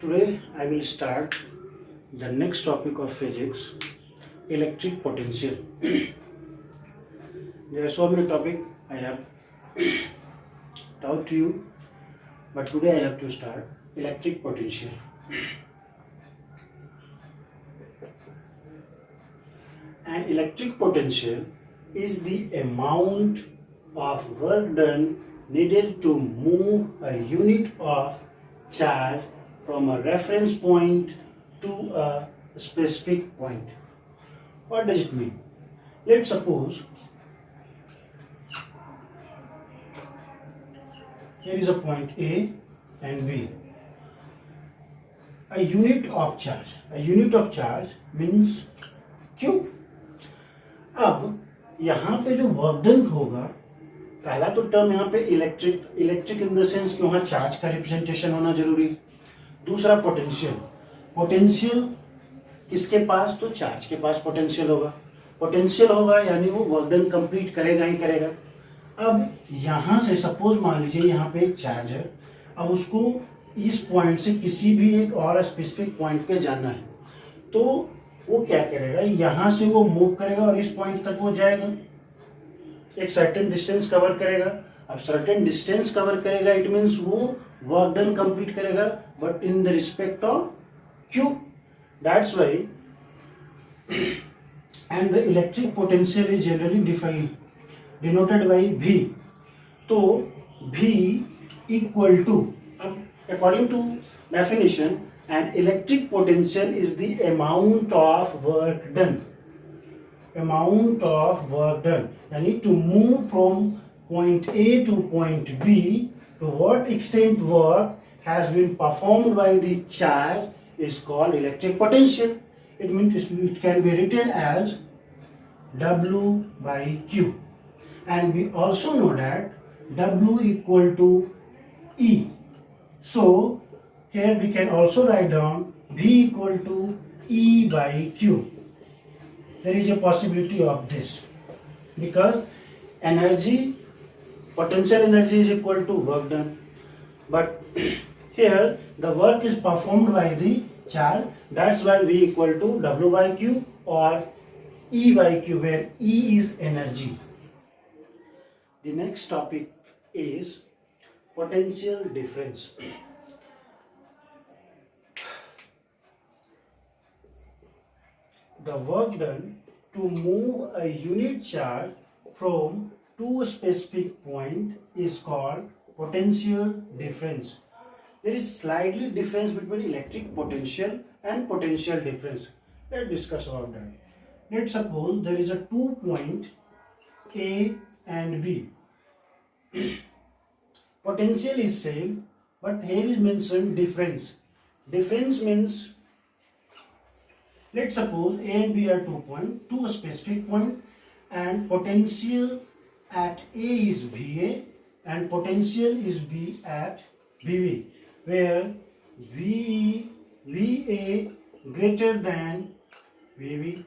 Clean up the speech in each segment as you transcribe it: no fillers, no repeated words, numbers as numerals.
Today I will start the next topic of physics, electric potential. There are so many topics I have taught to you, but today I have to start electric potential. An electric potential is the amount of work done needed to move a unit of charge from a reference point to a specific point. What does it mean? Let's suppose here is a point A and B. A unit of charge. A unit of charge means Q. अब यहाँ पे जो work done होगा, पहला तो term यहाँ पे electric in the sense कि वहाँ चार्ज का रिप्रेजेंटेशन होना जरूरी। दूसरा पोटेंशियल किसके पास? तो चार्ज के पास पोटेंशियल होगा यानी वो वर्क डन कंप्लीट करेगा ही करेगा। अब यहाँ से सपोज मान लीजिए यहाँ पे एक चार्ज है, अब उसको इस पॉइंट से किसी भी एक और स्पेसिफिक पॉइंट पे जाना है, तो वो क्या करेगा, यहाँ से वो मूव करेगा और इस पॉइंट तक वो जाएगा, एक सर्टेन डिस्टेंस कवर करेगा। अब सर्टेन डिस्टेंस कवर करेगा इट मीन्स वो वर्क डन कंप्लीट करेगा, but in the respect of Q. That's why and the electric potential is generally denoted by V। तो V equal to, according to definition, an electric potential is the amount of work done. Amount of work done. यानी to move from point A to point B, to what extent work has been performed by the charge is called electric potential. It means it can be written as W by Q. And we also know that W equal to E. So here we can also write down V equal to E by Q. There is a possibility of this because potential energy is equal to work done. But here the work is performed by the charge. That's why V equal to W by Q or E by Q, where E is energy. The next topic is potential difference. The work done to move a unit charge from to a specific point is called potential difference. There is slightly difference between electric potential and potential difference. Let's discuss about that. Let's suppose there is a 2 point A and B. Potential is same, but here is mentioned difference. Difference means, let's suppose A and B are 2 points to a specific point, and potential at A is VA and potential is B at VB, where VA greater than VB.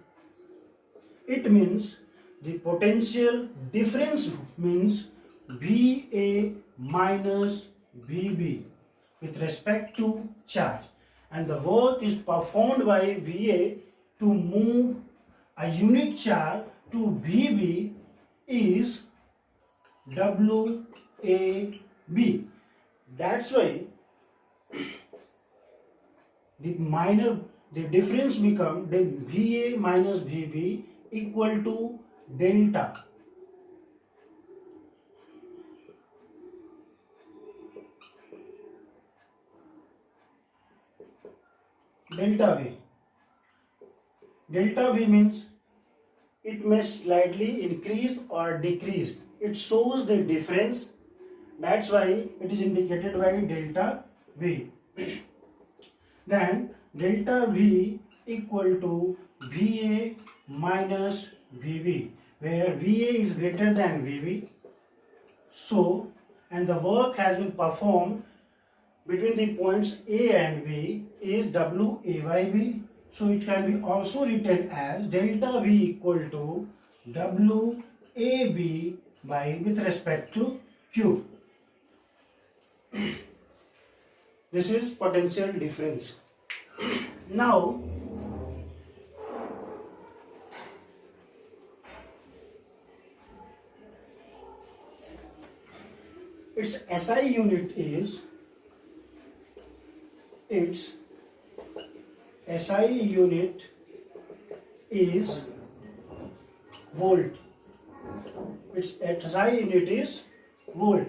It means the potential difference means VA minus VB with respect to charge, and the work is performed by VA to move a unit charge to VB is WAB. That's why the difference becomes VA minus VB equal to delta. Delta V means it may slightly increase or decrease. It shows the difference. That's why it is indicated by delta V. Then delta V equal to VA minus VB, where VA is greater than VB. So, and the work has been performed between the points A and B is WA by B. So it can be also written as delta V equal to WAB by with respect to Q. This is potential difference. Now its SI unit is volt. Its SI unit is volt.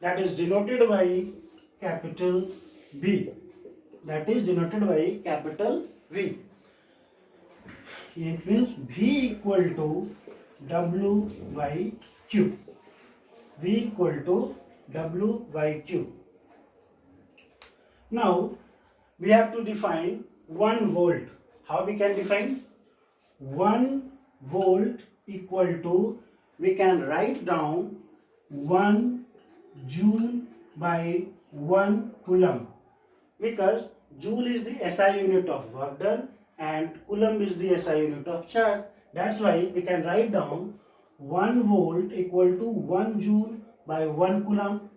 That is denoted by capital V. That is denoted by capital V. It means V equal to W by Q. V equal to W by Q. Now we have to define 1 volt. How we can define? 1 volt equal to, we can write down 1 joule by 1 coulomb, because joule is the SI unit of work done and coulomb is the SI unit of charge. That's why we can write down 1 volt equal to 1 joule by 1 coulomb.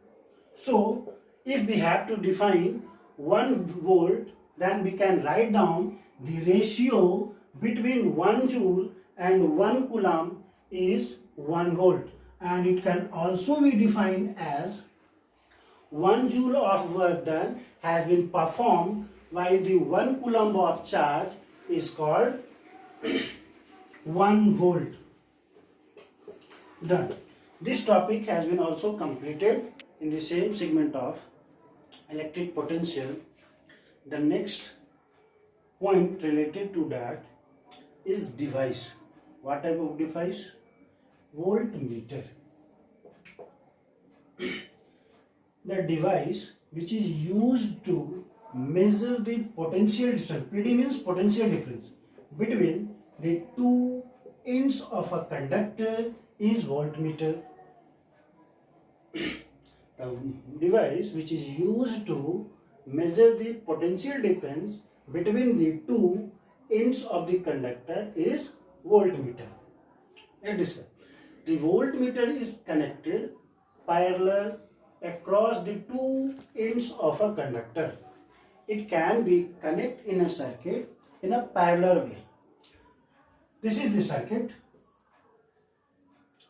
So if we have to define 1 volt, then we can write down the ratio between 1 joule and 1 coulomb is 1 volt, and it can also be defined as 1 joule of work done has been performed by the 1 coulomb of charge is called 1 volt. Done. This topic has been also completed in the same segment of electric potential. The next point related to that is device. What type of device? Voltmeter. The device which is used to measure the potential difference. PD means potential difference between the two ends of a conductor is voltmeter. The device which is used to measure the potential difference between the two ends of the conductor is voltmeter. Let's discuss. The voltmeter is connected parallel across the two ends of a conductor. It can be connected in a circuit in a parallel way. This is the circuit,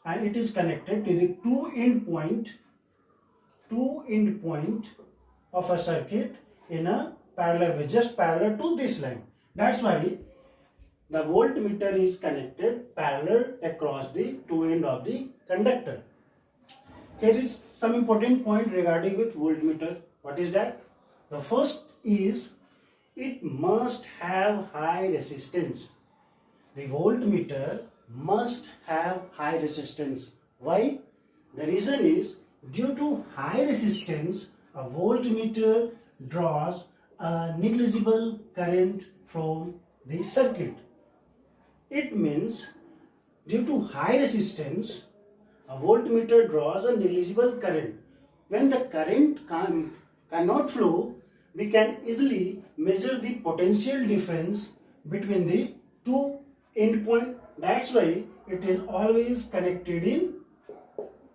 and it is connected to the two end point of a circuit in a parallel way, just parallel to this line. That's why the voltmeter is connected parallel across the two ends of the conductor. Here is some important point regarding with voltmeter. What is that? The first is it must have high resistance. The voltmeter must have high resistance. Why? The reason is due to high resistance, a voltmeter draws a negligible current from the circuit. It means due to high resistance, a voltmeter draws a negligible current. When the current cannot flow, we can easily measure the potential difference between the two endpoints. That's why it is always connected in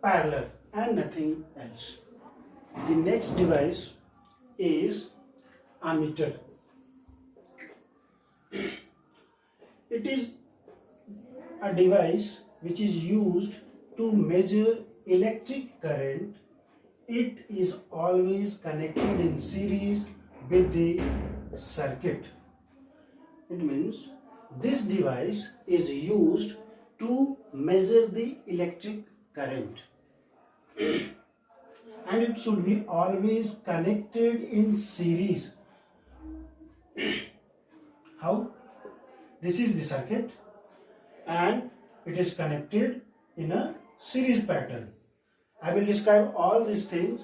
parallel and nothing else. The next device is ammeter. It is a device which is used to measure electric current. It is always connected in series with the circuit. It means this device is used to measure the electric current and it should be always connected in series. How? This is the circuit and it is connected in a series pattern. I will describe all these things,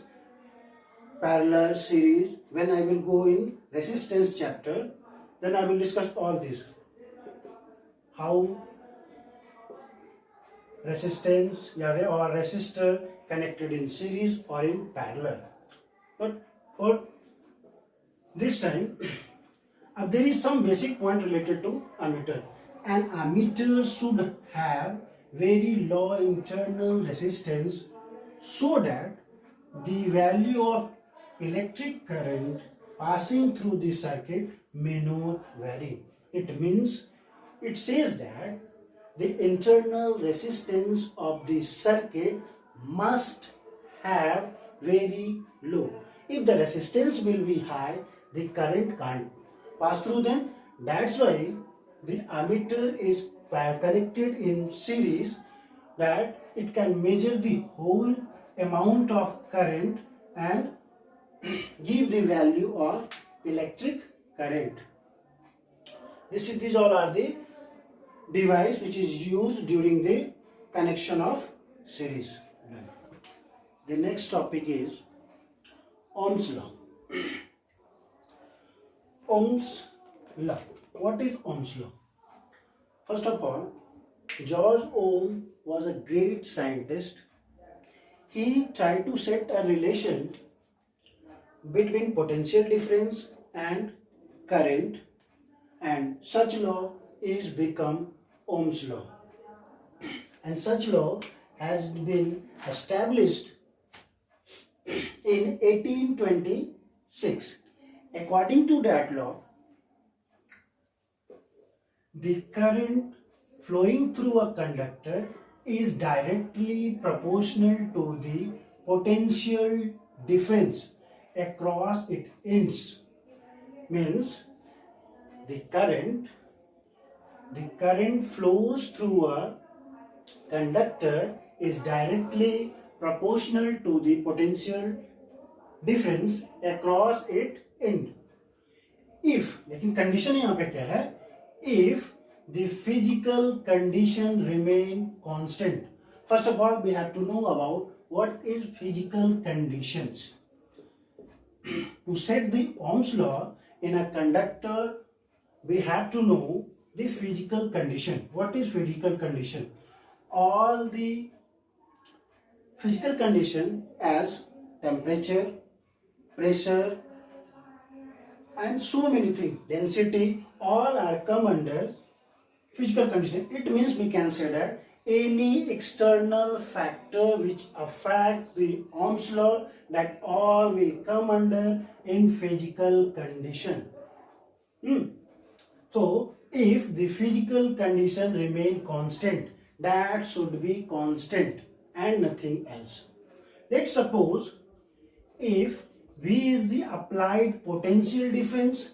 parallel, series, when I will go in resistance chapter. Then I will discuss all this. How resistance or resistor connected in series or in parallel. But for this time, there is some basic point related to ammeter. An ammeter should have very low internal resistance so that the value of electric current passing through the circuit may not vary. It means it says that the internal resistance of the circuit must have very low. If the resistance will be high, the current can't pass through them. That's why the ammeter is connected in series, that it can measure the whole amount of current and give the value of electric current. These all are the device which is used during the connection of series. The next topic is Ohm's law. Ohm's law. What is Ohm's law? First of all, George Ohm was a great scientist. He tried to set a relation between potential difference and current, and such law is become Ohm's law. And such law has been established in 1826. According to that law, the current flowing through a conductor is directly proportional to the potential difference across its ends. Means the current flows through a conductor is directly proportional to the potential difference across its end. If, लेकिन condition यहाँ पे क्या है? If the physical condition remain constant. First of all, we have to know about what is physical conditions. To set the Ohm's law in a conductor, we have to know the physical condition. What is physical condition? All the physical condition as temperature, pressure, and so many things, density, all are come under physical condition. It means we can say that any external factor which affect the Ohm's law, that all will come under in physical condition. So if the physical condition remain constant, that should be constant and nothing else. Let's suppose if V is the applied potential difference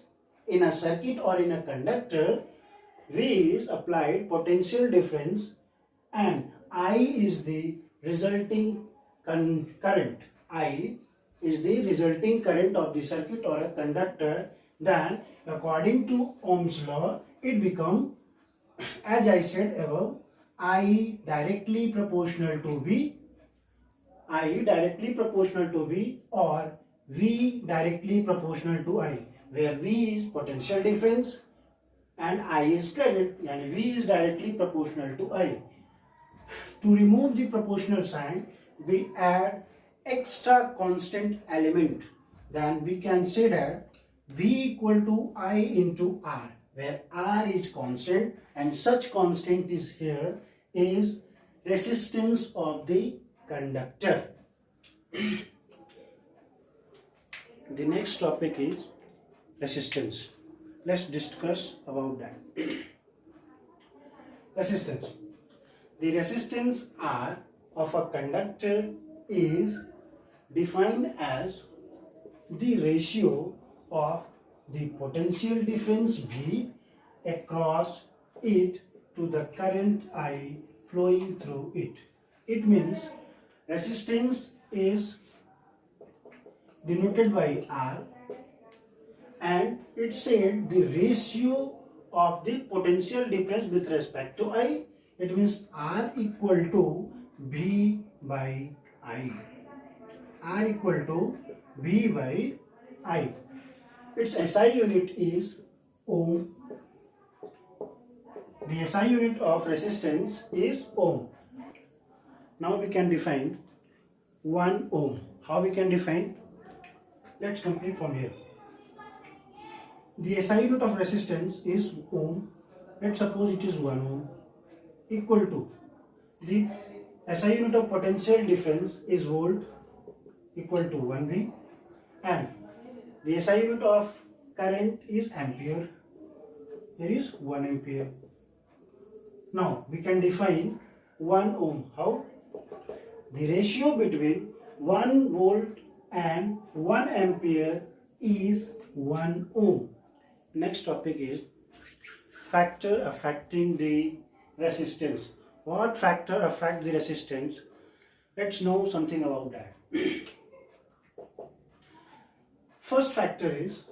in a circuit or in a conductor, V is applied potential difference and I is the resulting current. I is the resulting current of the circuit or a conductor, then according to Ohm's law, it becomes, as I said above, I directly proportional to V, I directly proportional to V, or V directly proportional to I, where V is potential difference and I is current, and V is directly proportional to I. To remove the proportional sign, we add extra constant element. Then we can say that V equal to I into R, where R is constant, and such constant is here is resistance of the conductor. The next topic is resistance. Let's discuss about that. Resistance. The resistance R of a conductor is defined as the ratio of the potential difference V across it to the current I flowing through it. It means resistance is denoted by R, and it said the ratio of the potential difference with respect to I. It means R equal to V by I. R equal to V by I. Its SI unit is ohm. The SI unit of resistance is ohm. Now we can define 1 ohm. How we can define? Let's complete from here. The SI unit of resistance is ohm. Let's suppose it is 1 ohm, equal to the SI unit of potential difference is volt, equal to 1V. and the SI unit of current is ampere. Here is 1 ampere. Now we can define 1 ohm. How? The ratio between 1 volt and 1 ampere is 1 ohm. Next topic is factor affecting the resistance. What factor affect the resistance? Let's know something about that. First factor is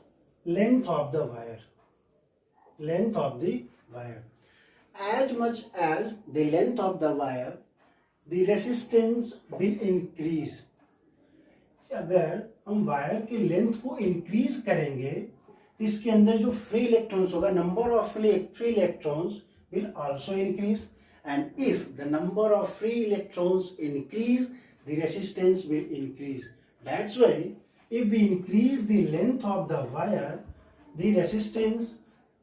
length of the wire. Length of the wire. As much as the length of the wire, the resistance will increase. अगर हम wire की length को increase करेंगे तो इसके अंदर जो free electrons होगा, number of free electrons will also increase, and if the number of free electrons increase, the resistance will increase. That's why if we increase the length of the wire, the resistance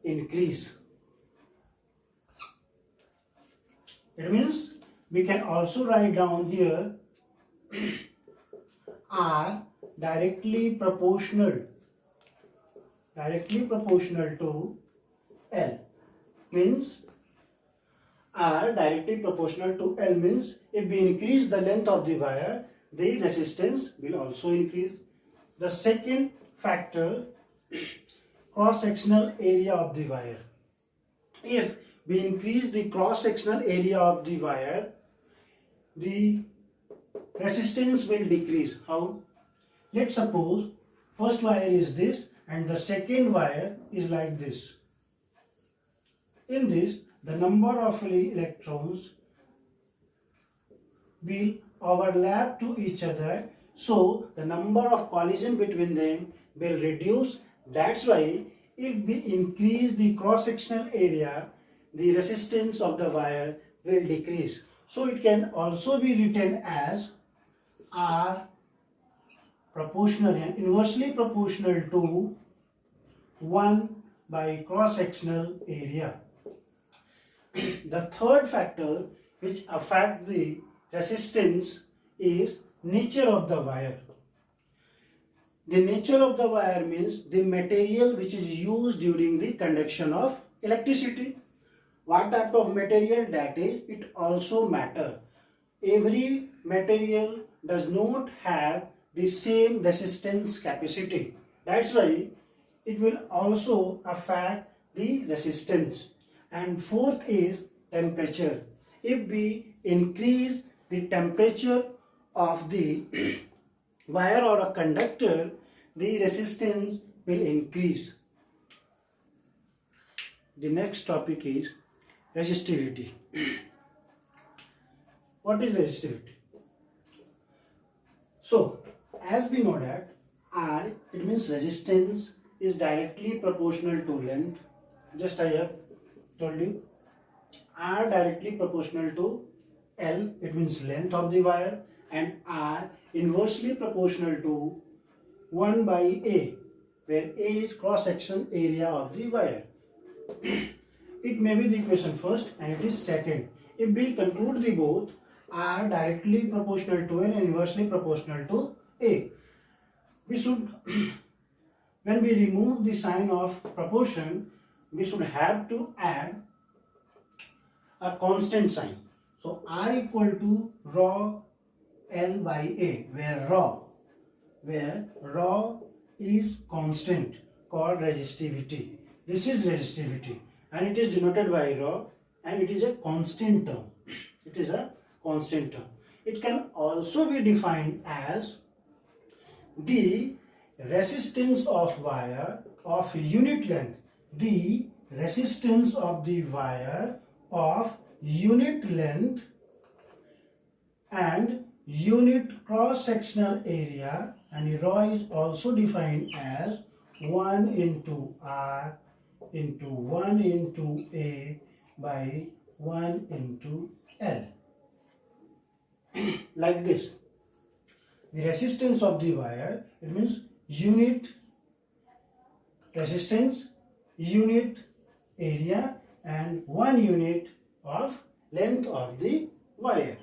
increase. It means we can also write down here R directly proportional to L. Means R directly proportional to L means if we increase the length of the wire, the resistance will also increase. The second factor, cross-sectional area of the wire. If we increase the cross-sectional area of the wire, the resistance will decrease. How? Let's suppose first wire is this and the second wire is like this. In this, the number of free electrons will overlap to each other, so the number of collision between them will reduce. That's why if we increase the cross-sectional area, the resistance of the wire will decrease. So it can also be written as R proportional and inversely proportional to 1 by cross-sectional area. The third factor which affects the resistance is nature of the wire. The nature of the wire means the material which is used during the conduction of electricity. What type of material that is, it also matter. Every material does not have the same resistance capacity. That's why it will also affect the resistance. And fourth is temperature. If we increase the temperature of the wire or a conductor, the resistance will increase. The next topic is resistivity. What is resistivity? So, as we know that R, it means resistance is directly proportional to length. Just I have told you. R directly proportional to L, it means length of the wire, and R inversely proportional to 1 by A, where A is cross-section area of the wire. It may be the equation first and it is second. If we conclude the both, R directly proportional to L and inversely proportional to A, we should, when we remove the sign of proportion, we should have to add a constant sign. So R equal to rho L by A, where rho is constant called resistivity. This is resistivity and it is denoted by rho and it is a constant term. It is a constant term. It can also be defined as the resistance of wire of unit length. The resistance of the wire of unit length and unit cross-sectional area, and rho is also defined as 1 into R into 1 into A by 1 into L. Like this. The resistance of the wire, it means unit resistance, unit area and 1 unit of length of the wire.